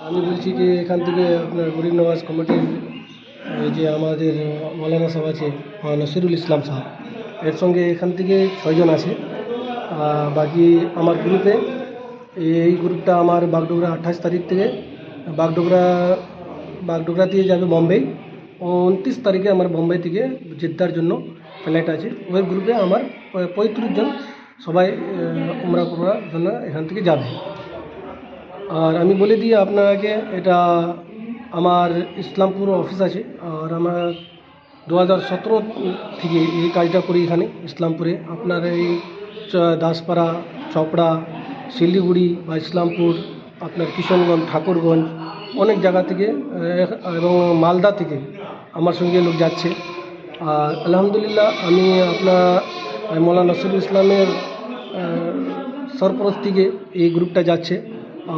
আমি বলছি যে এখান থেকে আপনার গরিব নওয়াজ কমিটির এই যে আমাদের মৌলানা সাহেব আছে নসিরুল ইসলাম সাহেব, এর সঙ্গে এখান থেকে 6 জন আছে। বাকি আমার গ্রুপে এই গ্রুপটা আমার বাগডোগরা 28 তারিখ থেকে বাগডোগরা বাগডোগরা দিয়ে যাবে বোম্বে। 29 তারিখে আমার বোম্বে থেকে জেদ্দার জন্য ফ্লাইট আছে। ওই গ্রুপে আমার 35 জন সবাই উমরা করার জন্য এখান থেকে যাবে। আর আমি বলে দিই আপনাকে, এটা আমার ইসলামপুর অফিস আছে, আর আমার 2017 থেকে এই কাজটা করি এখানে ইসলামপুরে। আপনার এই দাসপাড়া, চপড়া, শিলিগুড়ি বা ইসলামপুর, আপনার কিশনগঞ্জ, ঠাকুরগঞ্জ, অনেক জায়গা থেকে এবং মালদা থেকে আমার সঙ্গে লোক যাচ্ছে। আর আলহামদুলিল্লাহ আমি আপনার মৌলানা নসরুল ইসলামের সরপরস্তিকে এই গ্রুপটা যাচ্ছে।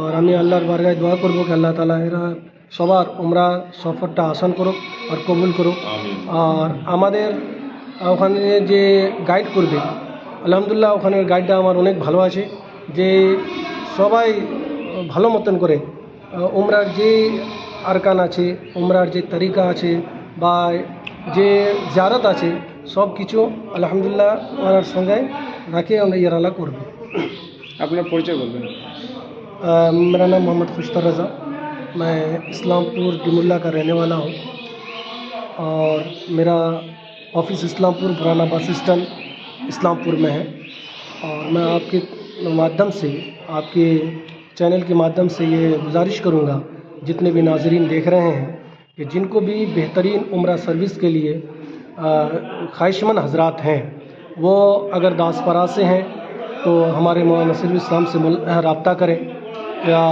আর আমি আল্লাহর বারগায় দোয়া করবো কি আল্লাহ তাআলা এরা সবার উমরা সফরটা আসান করুক আর কবুল করুক। আর আমাদের ওখানে যে গাইড করবে, আলহামদুলিল্লাহ ওখানের গাইডটা আমার অনেক ভালো আছে, যে সবাই ভালো মতন করে উমরার যে আরকান আছে, উমরার যে তরিকা আছে বা যে জিয়ারত আছে, সব কিছু আলহামদুলিল্লাহ ওনার সঙ্গে রাখে আমরা ইয়ারালা করবে। আপনার পরিচয় বলবেন। मेरा नाम मोहम्मद खुशतर रज़ा, मैं इस्लामपुर डिमुल्ला का रहने वाला हूँ और मेरा ऑफिस इस्लामपुर पुराना बस स्टैंड इस्लामपुर में है। और मैं आपके माध्यम से, आपके चैनल के माध्यम से ये गुजारिश करूँगा जितने भी नाज़रीन देख रहे हैं कि जिनको भी बेहतरीन उम्रा सर्विस के लिए ख्वाहिशमंद हजरात हैं, वो अगर दासपरा से हैं तो हमारे मौलाना नसीरुल इस्लाम से रब्ता करें या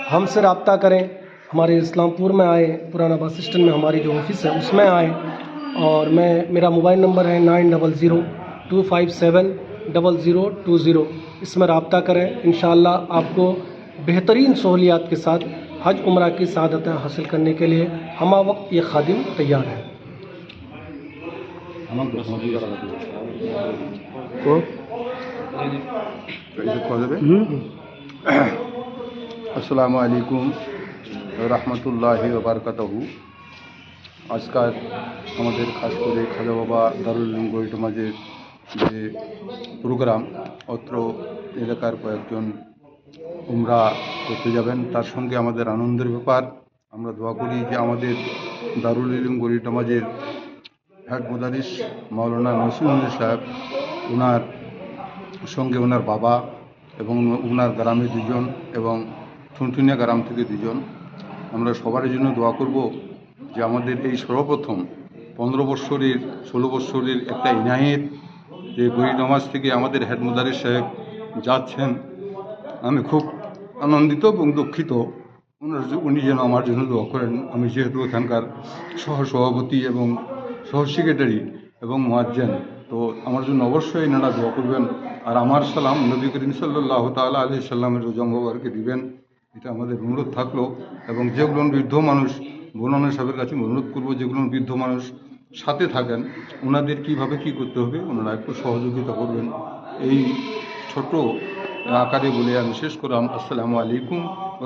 हमसे रब्ता करें। हमारे इस्लामपुर में आए, पुराना बस स्टैंड में हमारी जो ऑफिस है उसमें आए। और मेरा मोबाइल नंबर है 9002570020। इसमें रब्ता करें। इंशाअल्लाह आपको बेहतरीन सहूलियात के साथ हज उम्रा की सआदतें हासिल करने के लिए हम वक्त ये खादिम तैयार हैं। আসসালামু আলাইকুম রহমতুল্লাহি ওয়া বারাকাতুহু। আজকাল আমাদের খাস করে খাজা বাবা দারুল উলুম গরিব নওয়াজের যে প্রোগ্রাম, অত্র এলাকার কয়েকজন উমরা করতে যাবেন, তার সঙ্গে আমাদের আনন্দের ব্যাপার। আমরা দোয়া করি যে আমাদের দারুল উলুম গরিব নওয়াজের হেড মুদারিস মাওলানা নসরুল সাহেব, ওনার সঙ্গে ওনার বাবা এবং ওনার গ্রামে 2 জন এবং ঠুনঠুনিয়া গ্রাম থেকে 2 জন, আমরা সবার জন্য দোয়া করব যে আমাদের এই সর্বপ্রথম 15 বৎসরের 16 বৎসরের একটা ইনায়েত, যে গরিব নওয়াজ থেকে আমাদের হেড মুদারিস সাহেব যাচ্ছেন। আমি খুব আনন্দিত এবং দুঃখিত। উনি যেন আমার জন্য দোয়া করেন। আমি যেহেতু এখানকার সহসভাপতি এবং সহ সেক্রেটারি এবং মুয়াজ্জিন, তো আমার জন্য অবশ্যই এনারা দোয়া করবেন। আর আমার সালাম নবী করিম সাল্লাল্লাহু তাআলা আলাইহি সাল্লামের রোজা মুবারকে দিবেন, এটা আমাদের অনুরোধ থাকলো। এবং যেগুলো বৃদ্ধ মানুষ, মৌলানা সাহেবের কাছে অনুরোধ করবো, যেগুলো বৃদ্ধ মানুষ সাথে থাকেন, ওনাদের কীভাবে কী করতে হবে ওনারা একটু সহযোগিতা করবেন। এই ছোট আকারে বলে আমি শেষ করলাম। আসসালামু আলাইকুম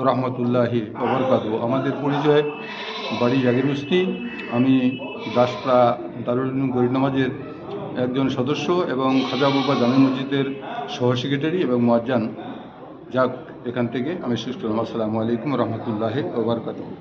রহমতুল্লাহি ওয়া বারাকাতুহু। আমাদের পরিচয়, বাড়ি জাগিরবস্তি, আমি দাসপাড়া দারুল উলুম গরিব নওয়াজের একজন সদস্য এবং খাজা বাবা জামে মসজিদের সহ সেক্রেটারি এবং মুয়াজ্জিন। যাক, এখান থেকে আমি শেষ করলাম। আসসালামু আলাইকুম রহমতুল্লাহি ওয়া বারাকাতুহু।